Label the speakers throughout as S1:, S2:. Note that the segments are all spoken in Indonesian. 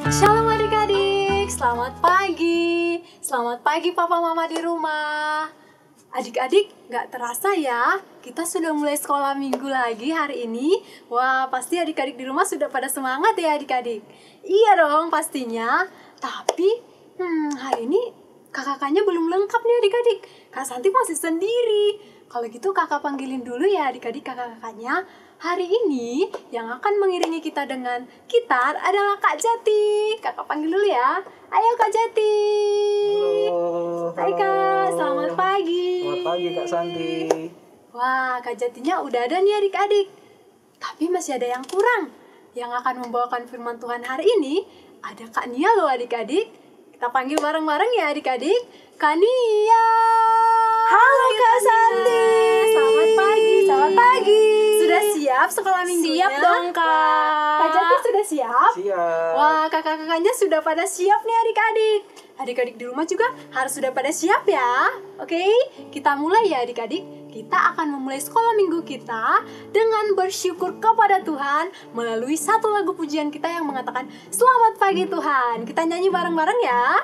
S1: Shalom adik-adik, selamat pagi. Selamat pagi papa mama di rumah. Adik-adik, gak terasa ya, kita sudah mulai sekolah minggu lagi hari ini. Wah, pasti adik-adik di rumah sudah pada semangat ya adik-adik. Iya dong pastinya. Tapi, hari ini kakak-kakaknya belum lengkap nih adik-adik. Kak Santi masih sendiri. Kalau gitu kakak panggilin dulu ya adik-adik kakak-kakaknya. Hari ini yang akan mengiringi kita dengan gitar adalah Kak Jati. Kakak panggil dulu ya. Ayo Kak Jati.
S2: Halo.
S1: Hai Kak, selamat pagi.
S2: Selamat pagi Kak Santi.
S1: Wah, Kak Jatinya udah ada nih adik-adik. Tapi masih ada yang kurang. Yang akan membawakan firman Tuhan hari ini ada Kak Nia loh adik-adik. Kita panggil bareng-bareng ya adik-adik. Kak Nia.
S3: Halo Kak Santi.
S1: Selamat pagi.
S3: Selamat pagi.
S1: Sudah siap sekolah minggunya?
S3: Siap dong Kak.
S1: Kak Jati sudah siap?
S2: Siap.
S1: Wah, kakak-kakaknya sudah pada siap nih adik-adik. Adik-adik di rumah juga harus sudah pada siap ya. Oke, kita mulai ya adik-adik. Kita akan memulai sekolah minggu kita dengan bersyukur kepada Tuhan melalui satu lagu pujian kita yang mengatakan Selamat pagi Tuhan. Kita nyanyi bareng-bareng ya.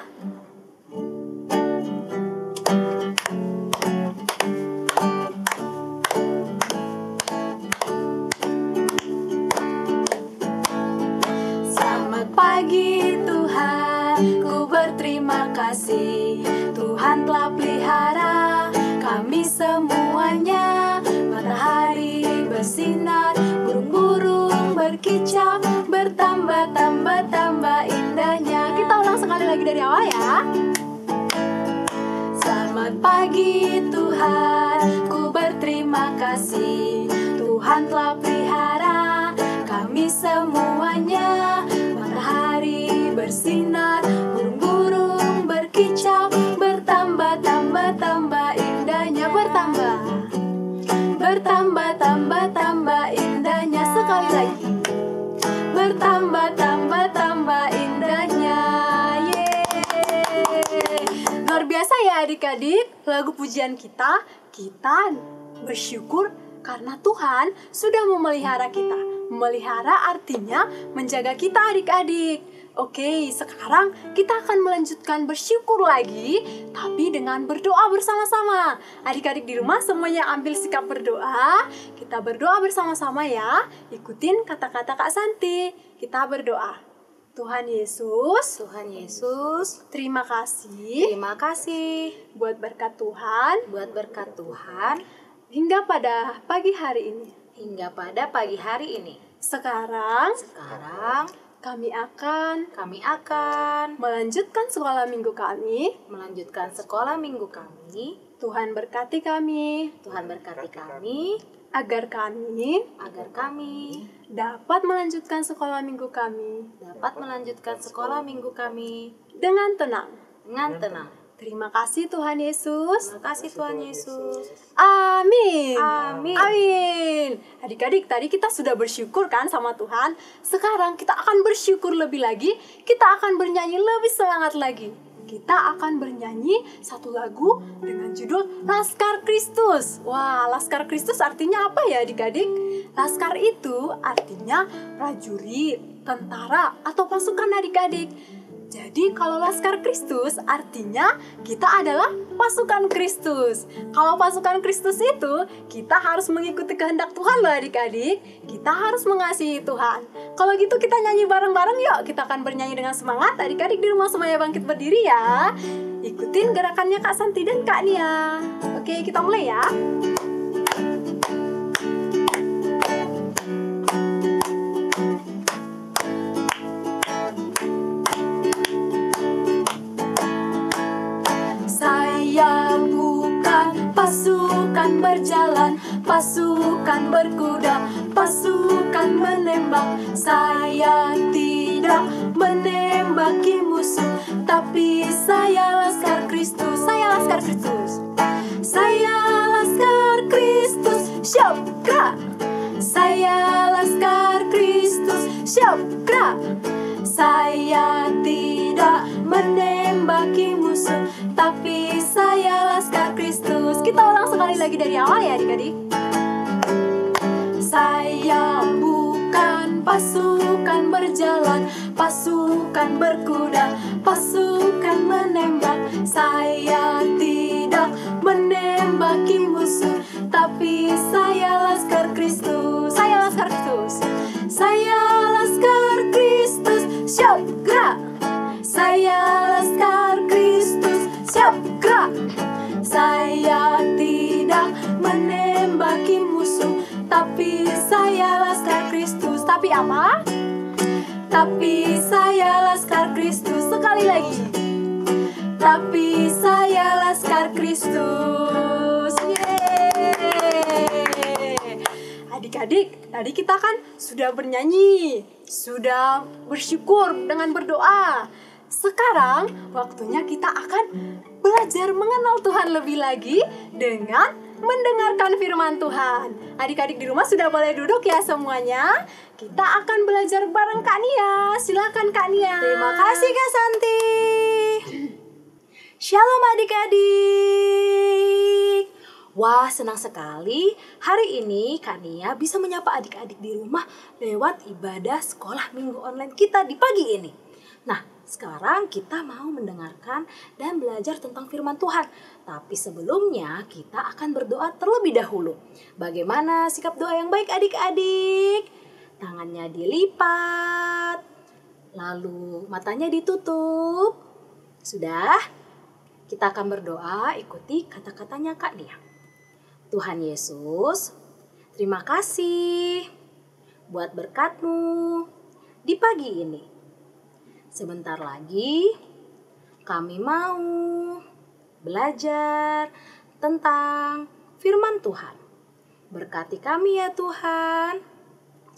S1: Selamat pagi Tuhan, ku berterima kasih. Tuhan telah pelihara kami semuanya. Matahari bersinar, burung-burung berkicau, bertambah-tambah-tambah indahnya. Kita ulang sekali lagi dari awal ya. Selamat pagi Tuhan, ku berterima kasih. Tuhan telah pelihara kami semuanya. Matahari bersinar, burung-burung berkicau, bertambah-tambah-tambah indahnya. Bertambah-tambah-tambah indahnya. Sekali lagi. Bertambah-tambah-tambah indahnya. Yeay. Luar biasa ya adik-adik. Lagu pujian kita bersyukur karena Tuhan sudah memelihara kita. Memelihara artinya menjaga kita adik-adik. Oke, sekarang kita akan melanjutkan bersyukur lagi, tapi dengan berdoa bersama-sama. Adik-adik di rumah semuanya ambil sikap berdoa. Kita berdoa bersama-sama ya. Ikutin kata-kata Kak Santi. Kita berdoa. Tuhan Yesus, terima kasih buat berkat Tuhan hingga pada pagi hari ini. Sekarang kami akan melanjutkan sekolah minggu kami. Tuhan berkati kami agar kami dapat melanjutkan sekolah minggu kami dengan tenang. Terima kasih Tuhan Yesus. Amin. Adik-adik, tadi kita sudah bersyukur kan sama Tuhan. Sekarang kita akan bersyukur lebih lagi. Kita akan bernyanyi lebih semangat lagi. Kita akan bernyanyi satu lagu dengan judul Laskar Kristus. Wah, Laskar Kristus artinya apa ya adik-adik? Laskar itu artinya prajurit, tentara, atau pasukan adik-adik. Jadi kalau Laskar Kristus artinya kita adalah pasukan Kristus. Kalau pasukan Kristus itu kita harus mengikuti kehendak Tuhan loh adik-adik. Kita harus mengasihi Tuhan. Kalau gitu kita nyanyi bareng-bareng yuk. Kita akan bernyanyi dengan semangat. Adik-adik di rumah semuanya bangkit berdiri ya. Ikutin gerakannya Kak Santi dan Kak Nia. Oke, kita mulai ya. Saya bukan pasukan berjalan, pasukan berkuda, pasukan menembak. Saya tidak menembaki musuh, tapi saya Laskar Kristus. Saya Laskar Kristus. Saya Laskar Kristus. Siap, gerak. Saya Laskar Kristus. Siap, gerak. Saya tidak menembaki musuh, tapi saya Laskar Kristus. Kita ulang sekali lagi dari awal ya adik-adik. Saya bukan pasukan berjalan, pasukan berkuda, pasukan menembak. Saya tidak menembaki musuh, tapi saya laskar Kristus. Saya laskar Kristus. Saya laskar Kristus. Siap gerak. Saya laskar Kristus. Siap gerak. Saya tidak menembaki musuh, tapi saya laskar Kristus. Tapi apa? Tapi saya laskar Kristus. Sekali lagi. Tapi saya laskar Kristus. Yeay. Adik-adik, tadi kita kan sudah bernyanyi, sudah bersyukur dengan berdoa. Sekarang waktunya kita akan belajar mengenal Tuhan lebih lagi dengan mendengarkan firman Tuhan. Adik-adik di rumah sudah boleh duduk ya semuanya. Kita akan belajar bareng Kak Nia. Silakan Kak Nia.
S3: Terima kasih Kak Santi. Shalom adik-adik. Wah, senang sekali hari ini Kak Nia bisa menyapa adik-adik di rumah lewat ibadah sekolah minggu online kita di pagi ini. Nah, sekarang kita mau mendengarkan dan belajar tentang firman Tuhan. Tapi sebelumnya kita akan berdoa terlebih dahulu. Bagaimana sikap doa yang baik adik-adik? Tangannya dilipat, lalu matanya ditutup. Sudah? Kita akan berdoa, ikuti kata-katanya Kak Nia. Tuhan Yesus, terima kasih buat berkat-Mu di pagi ini. Sebentar lagi kami mau belajar tentang firman Tuhan. Berkati kami ya Tuhan,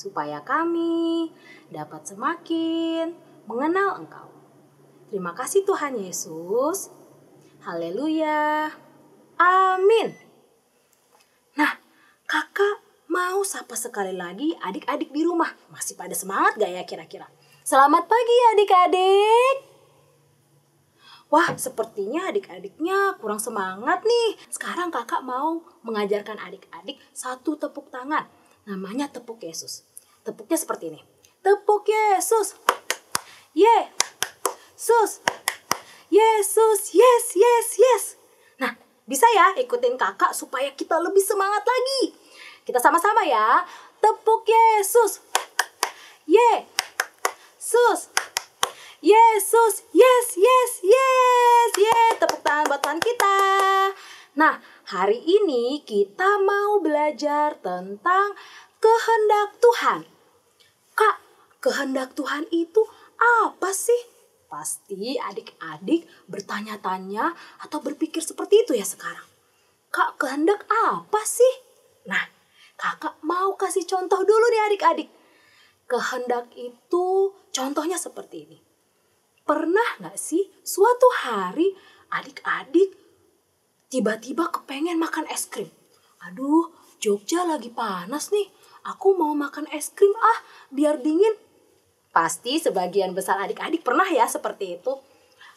S3: supaya kami dapat semakin mengenal Engkau. Terima kasih Tuhan Yesus. Haleluya. Amin. Nah, kakak mau sapa sekali lagi adik-adik di rumah. Masih pada semangat gak ya kira-kira? Selamat pagi adik-adik. Wah, sepertinya adik-adiknya kurang semangat nih. Sekarang kakak mau mengajarkan adik-adik satu tepuk tangan. Namanya tepuk Yesus. Tepuknya seperti ini. Tepuk Yesus. Yesus. Yesus. Yes, yes, yes. Nah, bisa ya ikutin kakak supaya kita lebih semangat lagi. Kita sama-sama ya. Tepuk Yesus. Yesus. Yesus. Yes, yes, yes. Yes. Tepuk tangan buat Tuhan kita. Nah, hari ini kita mau belajar tentang kehendak Tuhan. Kak, kehendak Tuhan itu apa sih? Pasti adik-adik bertanya-tanya atau berpikir seperti itu ya sekarang. Kak, kehendak apa sih? Nah, kakak mau kasih contoh dulu nih adik-adik. Kehendak itu contohnya seperti ini. Pernah gak sih suatu hari adik-adik tiba-tiba kepengen makan es krim? Aduh, Jogja lagi panas nih. Aku mau makan es krim biar dingin. Pasti sebagian besar adik-adik pernah ya seperti itu.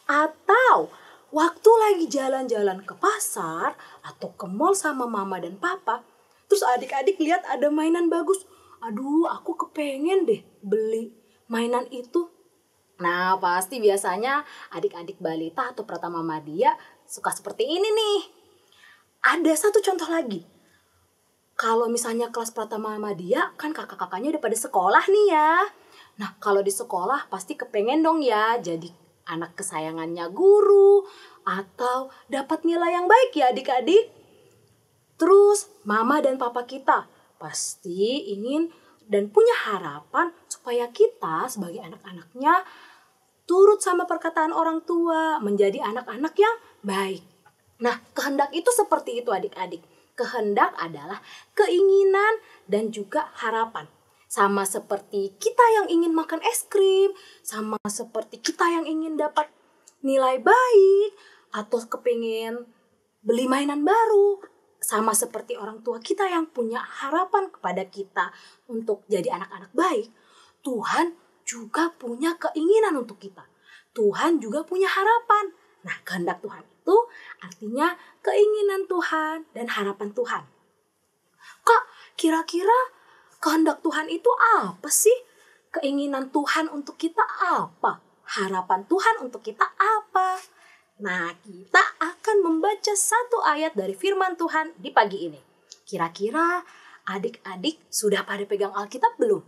S3: Atau waktu lagi jalan-jalan ke pasar atau ke mall sama mama dan papa, terus adik-adik lihat ada mainan bagus. Aduh, aku kepengen deh beli mainan itu. Nah, pasti biasanya adik-adik balita atau pratama madya suka seperti ini nih. Ada satu contoh lagi. Kalau misalnya kelas pratama madya, kan kakak-kakaknya udah pada sekolah nih ya. Nah, kalau di sekolah pasti kepengen dong ya jadi anak kesayangannya guru atau dapat nilai yang baik ya adik-adik. Terus mama dan papa kita pasti ingin dan punya harapan supaya kita sebagai anak-anaknya turut sama perkataan orang tua, menjadi anak-anak yang baik. Nah, kehendak itu seperti itu adik-adik. Kehendak adalah keinginan dan juga harapan. Sama seperti kita yang ingin makan es krim, sama seperti kita yang ingin dapat nilai baik, atau kepingin beli mainan baru. Sama seperti orang tua kita yang punya harapan kepada kita untuk jadi anak-anak baik. Tuhan juga punya keinginan untuk kita. Tuhan juga punya harapan. Nah, kehendak Tuhan itu artinya keinginan Tuhan dan harapan Tuhan. Kak, kira-kira kehendak Tuhan itu apa sih? Keinginan Tuhan untuk kita apa? Harapan Tuhan untuk kita apa? Nah, kita akan membaca satu ayat dari firman Tuhan di pagi ini. Kira-kira adik-adik sudah pada pegang Alkitab belum?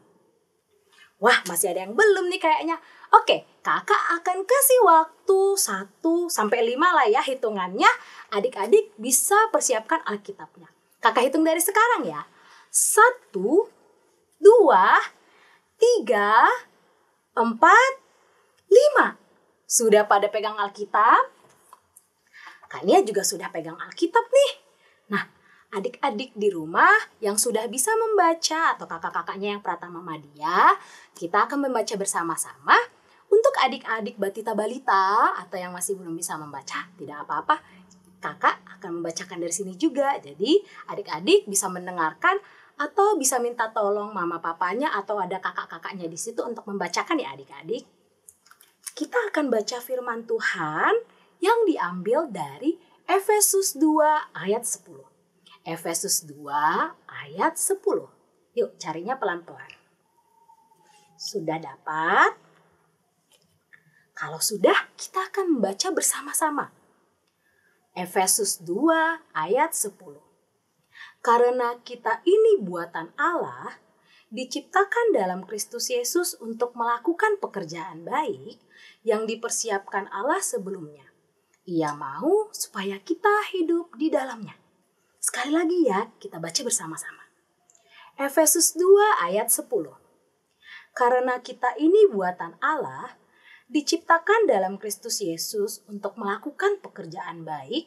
S3: Wah, masih ada yang belum nih kayaknya. Oke, kakak akan kasih waktu 1-5 lah ya hitungannya. Adik-adik bisa persiapkan Alkitabnya. Kakak hitung dari sekarang ya. 1, 2, 3, 4, 5. Sudah pada pegang Alkitab? Kalian juga sudah pegang Alkitab nih. Nah, adik-adik di rumah yang sudah bisa membaca atau kakak-kakaknya yang Pratama Madya, kita akan membaca bersama-sama. Untuk adik-adik Batita Balita atau yang masih belum bisa membaca, tidak apa-apa. Kakak akan membacakan dari sini juga. Jadi adik-adik bisa mendengarkan atau bisa minta tolong mama papanya atau ada kakak-kakaknya di situ untuk membacakan ya adik-adik. Kita akan baca firman Tuhan yang diambil dari Efesus 2 ayat 10. Efesus 2 ayat 10. Yuk carinya pelan-pelan. Sudah dapat? Kalau sudah, kita akan membaca bersama-sama. Efesus 2 ayat 10. Karena kita ini buatan Allah, diciptakan dalam Kristus Yesus untuk melakukan pekerjaan baik yang dipersiapkan Allah sebelumnya. Ia mau supaya kita hidup di dalamnya. Sekali lagi ya, kita baca bersama-sama. Efesus 2 ayat 10. Karena kita ini buatan Allah, diciptakan dalam Kristus Yesus untuk melakukan pekerjaan baik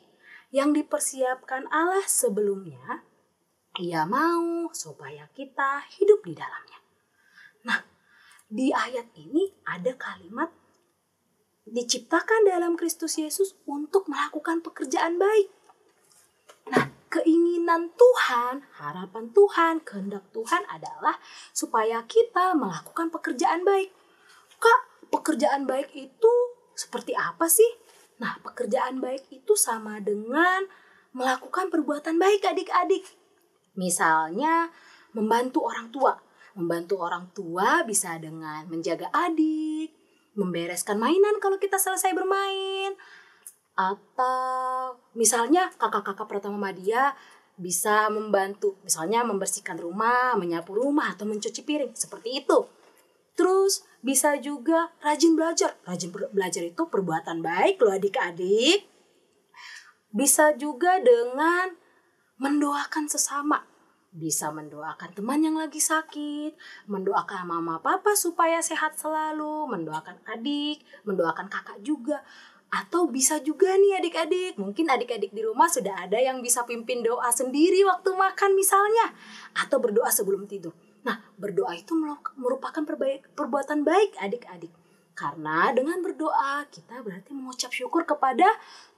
S3: yang dipersiapkan Allah sebelumnya. Ia mau supaya kita hidup di dalamnya. Nah, di ayat ini ada kalimat diciptakan dalam Kristus Yesus untuk melakukan pekerjaan baik. Nah, keinginan Tuhan, harapan Tuhan, kehendak Tuhan adalah supaya kita melakukan pekerjaan baik. Kak, pekerjaan baik itu seperti apa sih? Nah, pekerjaan baik itu sama dengan melakukan perbuatan baik adik-adik. Misalnya, membantu orang tua. Membantu orang tua bisa dengan menjaga adik, membereskan mainan kalau kita selesai bermain. Atau misalnya kakak-kakak Pratama Madya bisa membantu, misalnya membersihkan rumah, menyapu rumah, atau mencuci piring. Seperti itu. Terus bisa juga rajin belajar. Rajin belajar itu perbuatan baik loh adik-adik. Bisa juga dengan mendoakan sesama. Bisa mendoakan teman yang lagi sakit, mendoakan mama papa supaya sehat selalu, mendoakan adik, mendoakan kakak juga. Atau bisa juga nih adik-adik, mungkin adik-adik di rumah sudah ada yang bisa pimpin doa sendiri waktu makan misalnya. Atau berdoa sebelum tidur. Nah, berdoa itu merupakan perbuatan baik adik-adik. Karena dengan berdoa kita berarti mengucap syukur kepada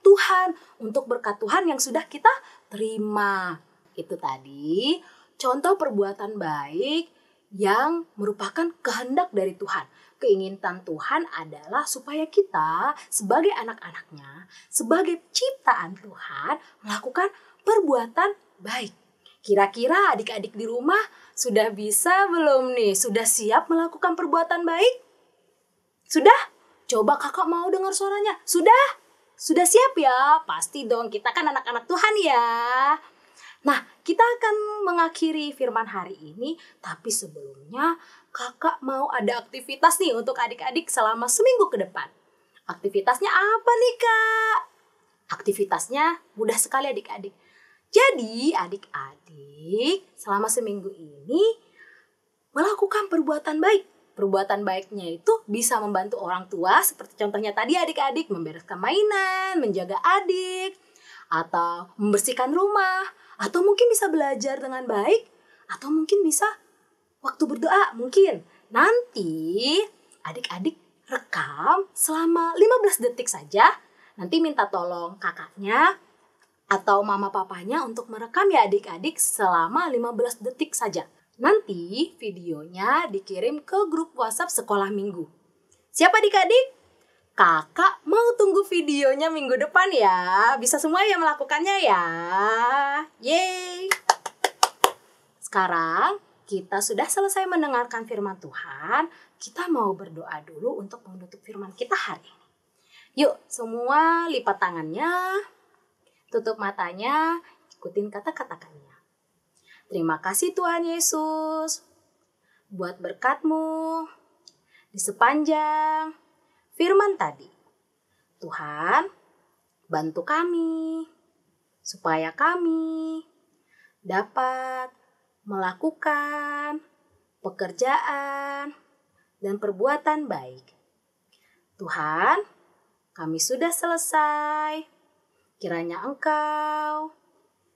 S3: Tuhan untuk berkat Tuhan yang sudah kita terima. Itu tadi contoh perbuatan baik yang merupakan kehendak dari Tuhan. Keinginan Tuhan adalah supaya kita sebagai anak-anaknya, sebagai ciptaan Tuhan melakukan perbuatan baik. Kira-kira adik-adik di rumah sudah bisa belum nih? Sudah siap melakukan perbuatan baik? Sudah? Coba kakak mau dengar suaranya. Sudah? Sudah siap ya? Pasti dong, kita kan anak-anak Tuhan ya. Nah, kita akan mengakhiri firman hari ini. Tapi sebelumnya kakak mau ada aktivitas nih untuk adik-adik selama seminggu ke depan. Aktivitasnya apa nih kak? Aktivitasnya mudah sekali adik-adik. Jadi adik-adik selama seminggu ini melakukan perbuatan baik. Perbuatan baiknya itu bisa membantu orang tua seperti contohnya tadi adik-adik membereskan mainan, menjaga adik, atau membersihkan rumah, atau mungkin bisa belajar dengan baik, atau mungkin bisa waktu berdoa mungkin. Nanti adik-adik rekam selama 15 detik saja. Nanti minta tolong kakaknya atau mama papanya untuk merekam ya adik-adik selama 15 detik saja. Nanti videonya dikirim ke grup WhatsApp sekolah minggu. Siapa adik-adik? Kakak mau tunggu videonya minggu depan ya. Bisa semua yang melakukannya ya. Yeay. Sekarang kita sudah selesai mendengarkan firman Tuhan, kita mau berdoa dulu untuk menutup firman kita hari ini. Yuk, semua lipat tangannya, tutup matanya, ikutin kata-katakannya. Terima kasih Tuhan Yesus buat berkat-Mu di sepanjang firman tadi. Tuhan, bantu kami supaya kami dapat melakukan pekerjaan dan perbuatan baik. Tuhan, kami sudah selesai. Kiranya Engkau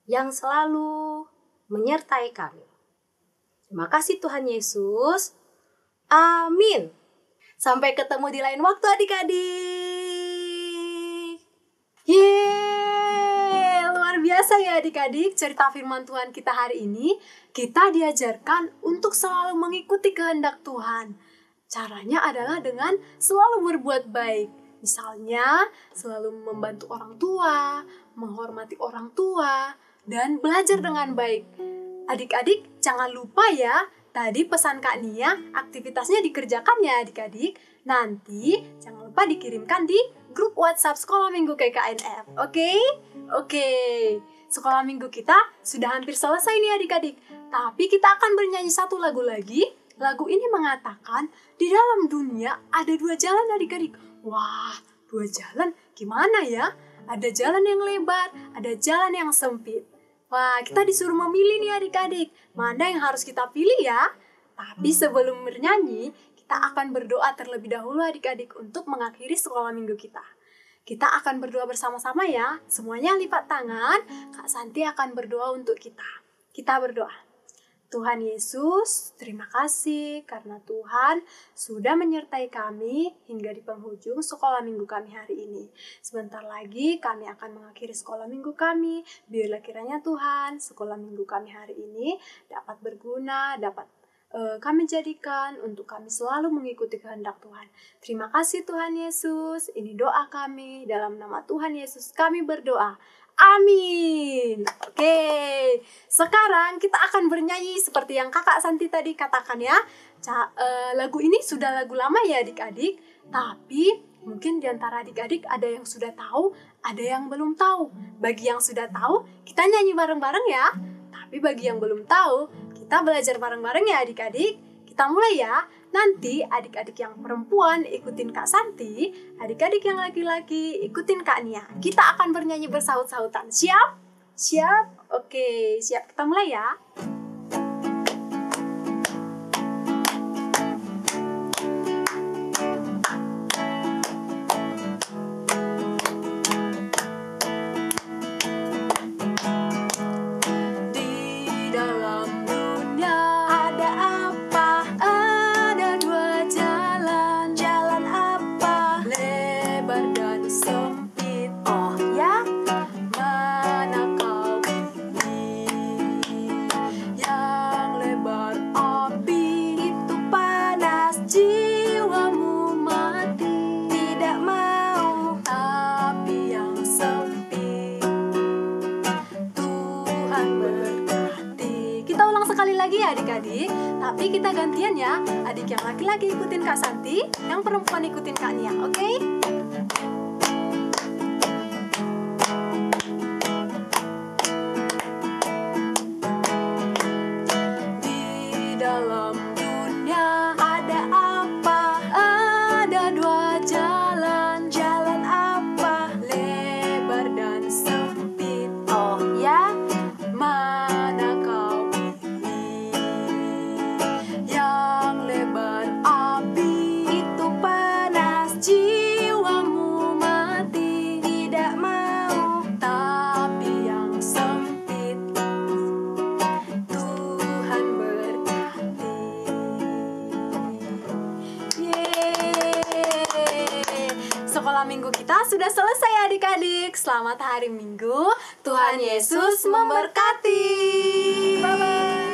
S3: yang selalu menyertai kami. Terima kasih Tuhan Yesus. Amin. Sampai ketemu di lain waktu adik-adik.
S1: Yeay, luar biasa ya adik-adik, cerita firman Tuhan kita hari ini. Kita diajarkan untuk selalu mengikuti kehendak Tuhan. Caranya adalah dengan selalu berbuat baik. Misalnya, selalu membantu orang tua, menghormati orang tua, dan belajar dengan baik. Adik-adik, jangan lupa ya, tadi pesan Kak Nia, aktivitasnya dikerjakan ya adik-adik. Nanti, jangan lupa dikirimkan di grup WhatsApp Sekolah Minggu KKNF. Oke. Sekolah Minggu kita sudah hampir selesai nih adik-adik. Tapi kita akan bernyanyi satu lagu lagi. Lagu ini mengatakan, di dalam dunia ada 2 jalan adik-adik. Wah, 2 jalan gimana ya? Ada jalan yang lebar, ada jalan yang sempit. Wah, kita disuruh memilih nih adik-adik. Mana yang harus kita pilih ya? Tapi sebelum bernyanyi, kita akan berdoa terlebih dahulu adik-adik untuk mengakhiri sekolah minggu kita. Kita akan berdoa bersama-sama ya. Semuanya lipat tangan, Kak Santi akan berdoa untuk kita. Kita berdoa. Tuhan Yesus, terima kasih karena Tuhan sudah menyertai kami hingga di penghujung sekolah minggu kami hari ini. Sebentar lagi kami akan mengakhiri sekolah minggu kami. Biarlah kiranya Tuhan, sekolah minggu kami hari ini dapat berguna, dapat kami jadikan untuk kami selalu mengikuti kehendak Tuhan. Terima kasih Tuhan Yesus. Ini doa kami, dalam nama Tuhan Yesus kami berdoa. Amin. Oke, sekarang kita akan bernyanyi seperti yang Kakak Santi tadi katakan ya. Lagu ini sudah lagu lama ya adik-adik, tapi mungkin di antara adik-adik ada yang sudah tahu, ada yang belum tahu. Bagi yang sudah tahu, kita nyanyi bareng-bareng ya. Tapi bagi yang belum tahu, kita belajar bareng-bareng ya adik-adik. Kita mulai ya. Nanti adik-adik yang perempuan ikutin Kak Santi, adik-adik yang laki-laki ikutin Kak Nia. Kita akan bernyanyi bersaut-sautan. Siap? Siap? Oke, siap. Kita mulai ya. Adik-adik, tapi kita gantian ya. Adik yang laki-laki ikutin Kak Santi, yang perempuan ikutin Kak Nia, oke? Di dalam dunia ada apa? Ada 2 jalan. Jalan apa? Lebar dan sempit. Oh ya? Mana kau? Sekolah minggu kita sudah selesai adik-adik. Selamat hari Minggu. Tuhan Yesus memberkati. Bye-bye.